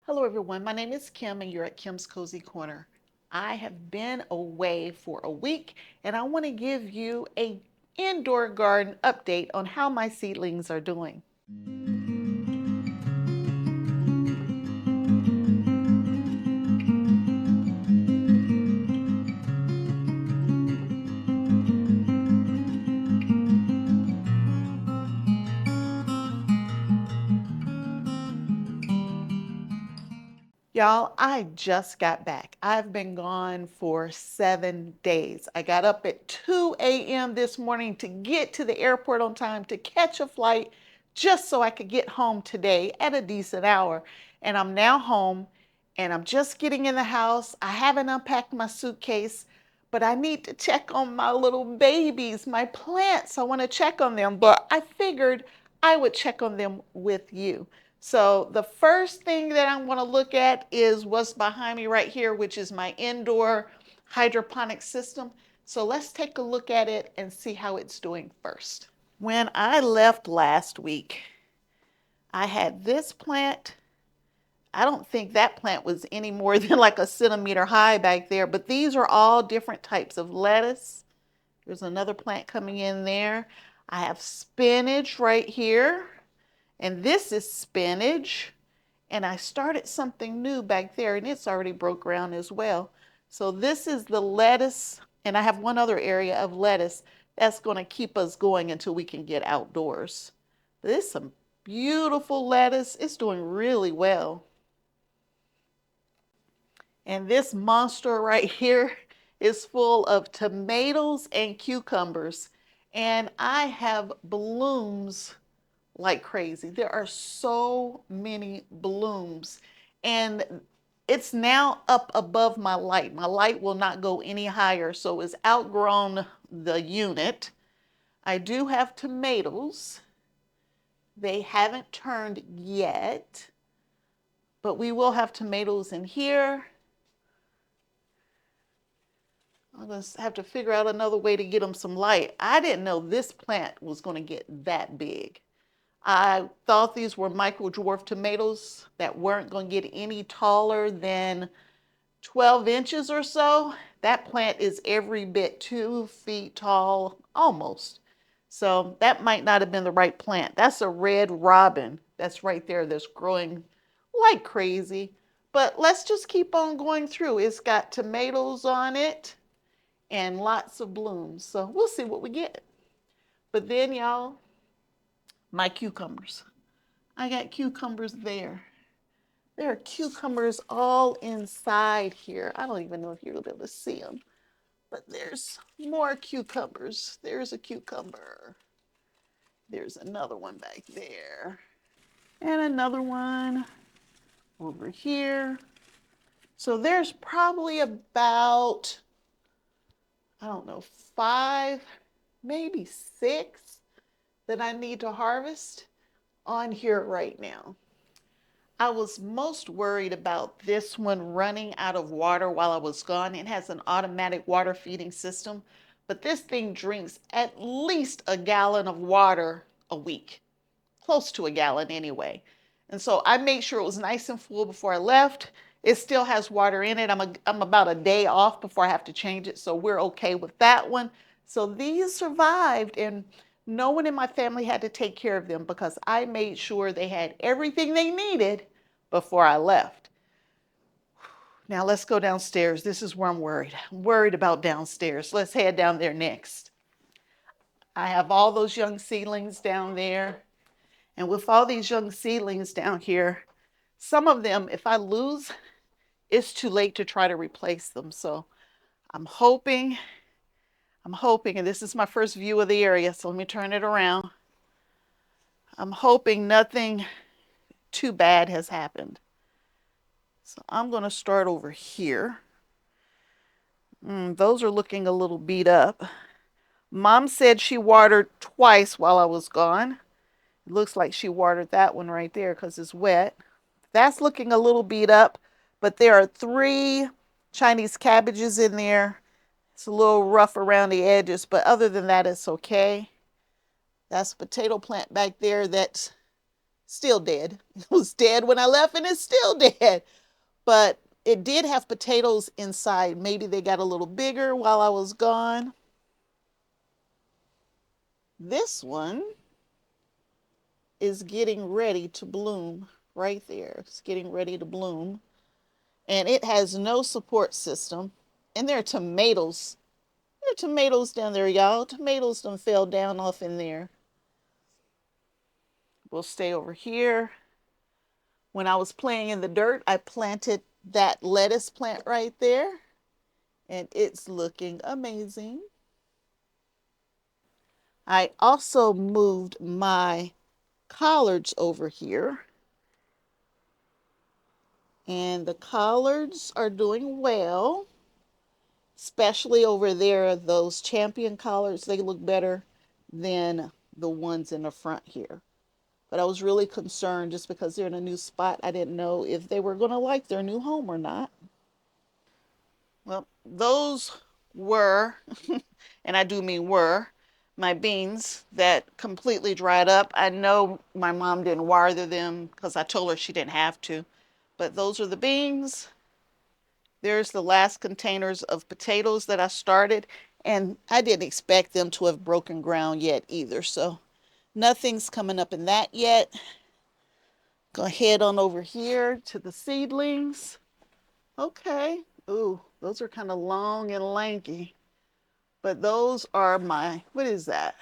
Hello everyone, my name is Kim and you're at Kim's Cozy Corner. I have been away for a week and I want to give you a indoor garden update on how my seedlings are doing. Y'all, I just got back. I've been gone for 7 days. I got up at 2 a.m. this morning to get to the airport on time to catch a flight just so I could get home today at a decent hour. And I'm now home and I'm just getting in the house. I haven't unpacked my suitcase, but I need to check on my little babies, my plants. I want to check on them, but I figured I would check on them with you. So the first thing that I want to look at is what's behind me right here, which is my indoor hydroponic system. So let's take a look at it and see how it's doing first. When I left last week, I had this plant. I don't think that plant was any more than like a centimeter high back there, but these are all different types of lettuce. There's another plant coming in there. I have spinach right here. And this is spinach. And I started something new back there and it's already broke ground as well. So this is the lettuce, and I have one other area of lettuce that's going to keep us going until we can get outdoors. This is some beautiful lettuce. It's doing really well. And this monster right here is full of tomatoes and cucumbers. And I have blooms like crazy. There are so many blooms. And it's now up above my light. My light will not go any higher, so it's outgrown the unit. I do have tomatoes. They haven't turned yet, but we will have tomatoes in here. I'm going to have to figure out another way to get them some light. I didn't know this plant was going to get that big. I thought these were micro dwarf tomatoes that weren't going to get any taller than 12 inches or so. That plant is every bit 2 feet tall, almost. So that might not have been the right plant. That's a red robin that's right there that's growing like crazy. But let's just keep on going through. It's got tomatoes on it and lots of blooms. So we'll see what we get. But then, y'all, my cucumbers. I got cucumbers there. There are cucumbers all inside here. I don't even know if you'll be able to see them, but there's more cucumbers. There's a cucumber. There's another one back there. And another one over here. So there's probably about, I don't know, 5, maybe 6 that I need to harvest on here right now. I was most worried about this one running out of water while I was gone. It has an automatic water feeding system, but this thing drinks at least a gallon of water a week, close to a gallon anyway. And so I made sure it was nice and full before I left. It still has water in it. I'm about a day off before I have to change it, so we're okay with that one. So these survived, and no one in my family had to take care of them because I made sure they had everything they needed before I left. Now let's go downstairs. This is where I'm worried. I'm worried about downstairs. Let's head down there next. I have all those young seedlings down there. And with all these young seedlings down here, some of them, if I lose, it's too late to try to replace them. So I'm hoping, and this is my first view of the area, so let me turn it around. I'm hoping nothing too bad has happened. So I'm going to start over here. Those are looking a little beat up. Mom said she watered twice while I was gone. It looks like she watered that one right there because it's wet. That's looking a little beat up, but there are 3 Chinese cabbages in there. It's a little rough around the edges, but other than that, it's okay. That's a potato plant back there that's Still dead. It was dead when I left and it's still dead. But it did have potatoes inside. Maybe they got a little bigger while I was gone. This one is getting ready to bloom right there. It's getting ready to bloom. And it has no support system. And there are tomatoes. There are tomatoes down there, y'all. Tomatoes done fell down off in there. We'll stay over here. When I was playing in the dirt, I planted that lettuce plant right there. And it's looking amazing. I also moved my collards over here. And the collards are doing well. Especially over there, those champion collards, they look better than the ones in the front here. But I was really concerned just because they're in a new spot. I didn't know if they were going to like their new home or not. Well, those were, and I do mean were, my beans that completely dried up. I know my mom didn't water them because I told her she didn't have to. But those are the beans. There's the last containers of potatoes that I started. And I didn't expect them to have broken ground yet either. So nothing's coming up in that yet. Go head on over here to the seedlings. Okay. Ooh, those are kind of long and lanky. But those are my, what is that?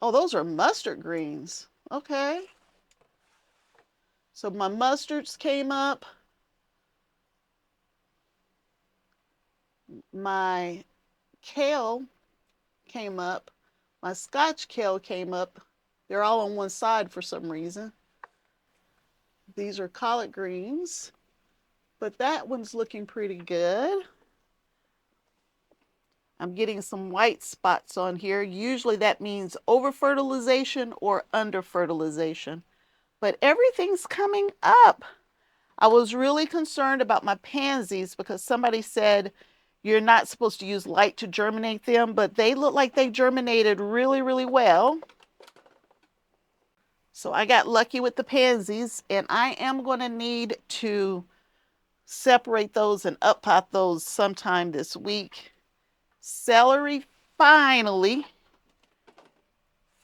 Oh, those are mustard greens. Okay. So my mustards came up. My kale came up. My Scotch kale came up. They're all on one side for some reason. These are collard greens. But that one's looking pretty good. I'm getting some white spots on here. Usually that means over fertilization or under fertilization. But everything's coming up. I was really concerned about my pansies because somebody said you're not supposed to use light to germinate them, but they look like they germinated really, really well. So I got lucky with the pansies, and I am going to need to separate those and up pot those sometime this week. Celery, finally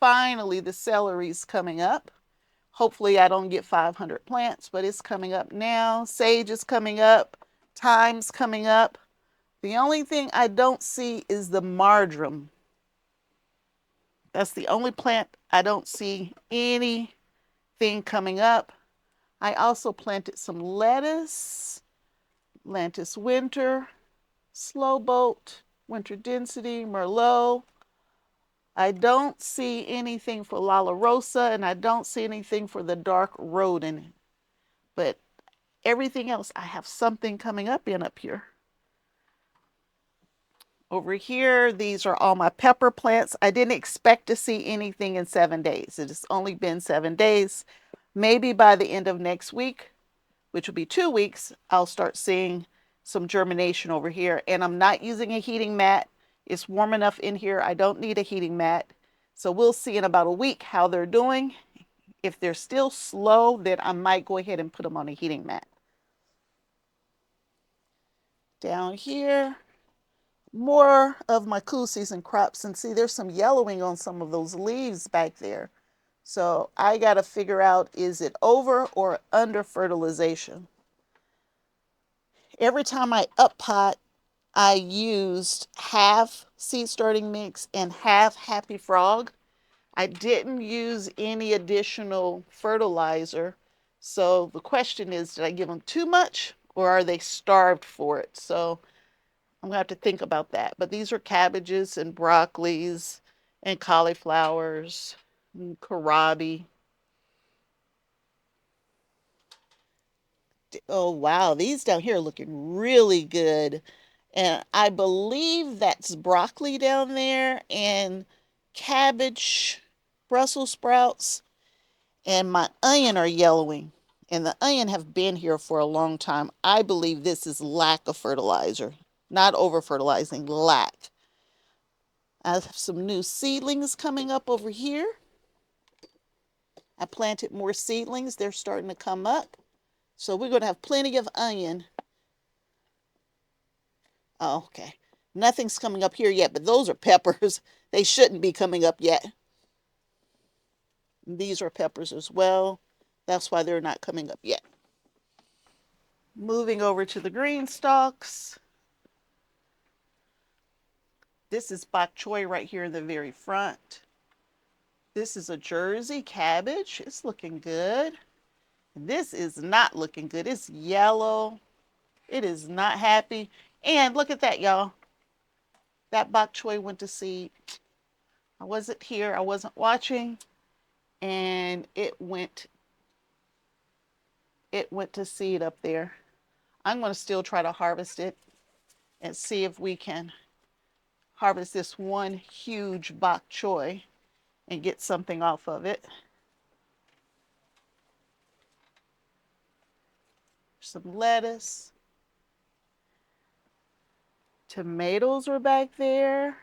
the celery's coming up. Hopefully I don't get 500 plants, but it's coming up now. Sage is coming up. Thyme's coming up. The only thing I don't see is the marjoram. That's the only plant I don't see anything coming up. I also planted some lettuce, Lantis winter, slow bolt, winter density, merlot. I don't see anything for Lala Rosa, and I don't see anything for the dark rodent. But everything else, I have something coming up here. Over here, these are all my pepper plants. I didn't expect to see anything in 7 days. It has only been 7 days. Maybe by the end of next week, which will be 2 weeks, I'll start seeing some germination over here. And I'm not using a heating mat. It's warm enough in here. I don't need a heating mat. So we'll see in about a week how they're doing. If they're still slow, then I might go ahead and put them on a heating mat. Down here, more of my cool season crops. And see, there's some yellowing on some of those leaves back there. So I got to figure out, is it over or under fertilization? Every time I up pot, I used half seed starting mix and half Happy Frog. I didn't use any additional fertilizer. So the question is, did I give them too much or are they starved for it? So I'm going to have to think about that. But these are cabbages and broccolis and cauliflowers and kohlrabi. Oh, wow. These down here are looking really good. And I believe that's broccoli down there and cabbage, Brussels sprouts, and my onion are yellowing. And the onion have been here for a long time. I believe this is lack of fertilizer, not over fertilizing, lack. I have some new seedlings coming up over here. I planted more seedlings. They're starting to come up. So we're going to have plenty of onion. Oh, okay. Nothing's coming up here yet, but those are peppers. They shouldn't be coming up yet. These are peppers as well. That's why they're not coming up yet. Moving over to the green stalks. This is bok choy right here in the very front. This is a Jersey cabbage. It's looking good. This is not looking good. It's yellow. It is not happy. And look at that, y'all. That bok choy went to seed. I wasn't here. I wasn't watching. And it went to seed up there. I'm going to still try to harvest it and see if we can harvest this one huge bok choy and get something off of it. Some lettuce. Tomatoes are back there.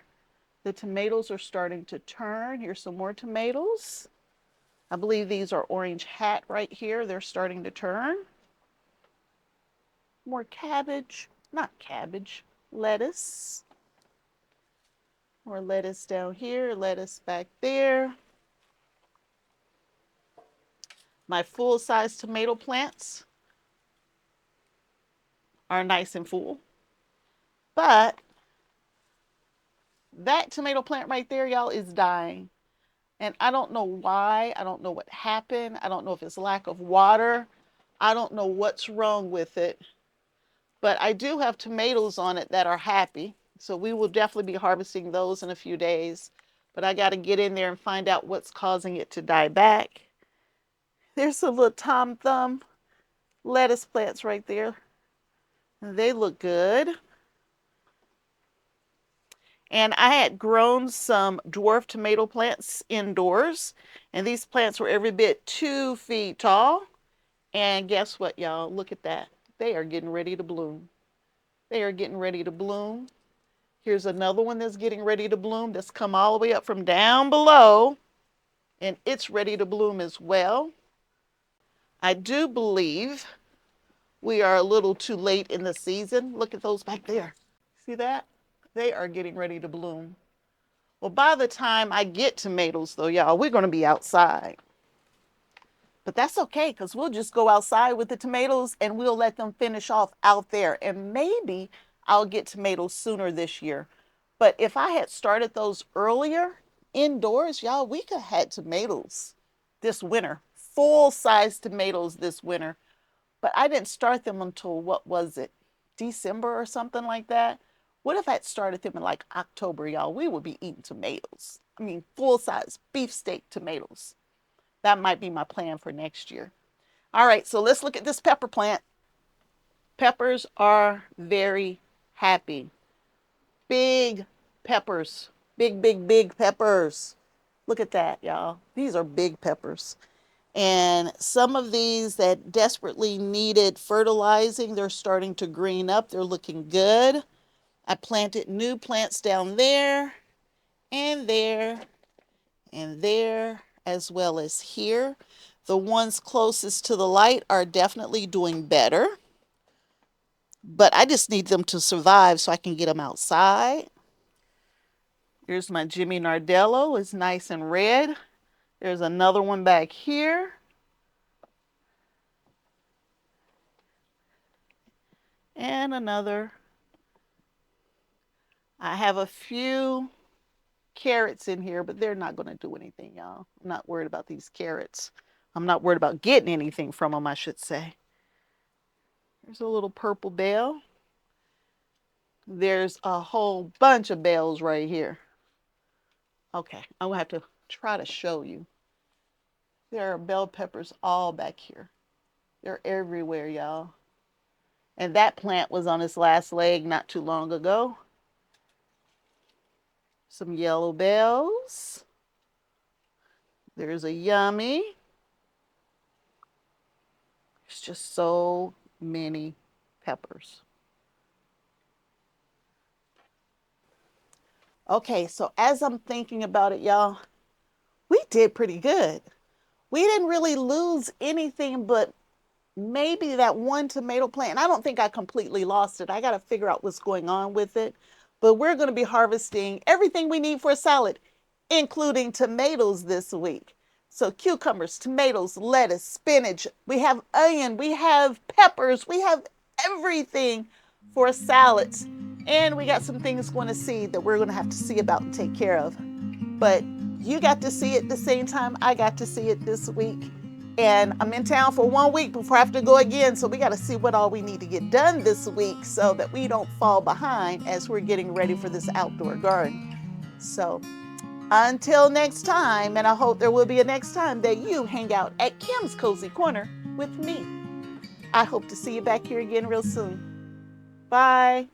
The tomatoes are starting to turn. Here's some more tomatoes. I believe these are orange hat right here. They're starting to turn. More cabbage. Not cabbage. Lettuce. More lettuce down here. Lettuce back there. My full-size tomato plants are nice and full. But that tomato plant right there, y'all, is dying. And I don't know why. I don't know what happened. I don't know if it's lack of water. I don't know what's wrong with it. But I do have tomatoes on it that are happy. So we will definitely be harvesting those in a few days. But I got to get in there and find out what's causing it to die back. There's a little Tom Thumb lettuce plants right there. They look good. And I had grown some dwarf tomato plants indoors. And these plants were every bit 2 feet tall. And guess what, y'all? Look at that. They are getting ready to bloom. They are getting ready to bloom. Here's another one that's getting ready to bloom that's come all the way up from down below. And it's ready to bloom as well. I do believe we are a little too late in the season. Look at those back there. See that? They are getting ready to bloom. Well, by the time I get tomatoes, though, y'all, we're going to be outside. But that's okay, because we'll just go outside with the tomatoes and we'll let them finish off out there. And maybe I'll get tomatoes sooner this year. But if I had started those earlier indoors, y'all, we could have had tomatoes this winter. Full-size tomatoes this winter. But I didn't start them until, what was it, December or something like that? What if I had started them in like October, y'all? We would be eating tomatoes. I mean, full-size beefsteak tomatoes. That might be my plan for next year. All right, so let's look at this pepper plant. Peppers are very happy. Big peppers. Big, big, big peppers. Look at that, y'all. These are big peppers. And some of these that desperately needed fertilizing, they're starting to green up. They're looking good. I planted new plants down there and there and there, as well as here. The ones closest to the light are definitely doing better. But I just need them to survive so I can get them outside. Here's my Jimmy Nardello. It's nice and red. There's another one back here. And another. I have a few carrots in here, but they're not going to do anything, y'all. I'm not worried about these carrots. I'm not worried about getting anything from them, I should say. There's a little purple bell. There's a whole bunch of bells right here. Okay, I'm going to have to try to show you. There are bell peppers all back here. They're everywhere, y'all. And that plant was on its last leg not too long ago. Some yellow bells. There's a yummy. There's just so many peppers. Okay, so as I'm thinking about it, y'all, we did pretty good. We didn't really lose anything but maybe that one tomato plant. And I don't think I completely lost it. I got to figure out what's going on with it. But we're going to be harvesting everything we need for a salad, including tomatoes this week. So cucumbers, tomatoes, lettuce, spinach, we have onion, we have peppers, we have everything for salads. And we got some things going to see that we're going to have to see about and take care of. But you got to see it the same time I got to see it this week. And I'm in town for 1 week before I have to go again. So we got to see what all we need to get done this week so that we don't fall behind as we're getting ready for this outdoor garden. So until next time, and I hope there will be a next time that you hang out at Kim's Cozy Corner with me. I hope to see you back here again real soon. Bye.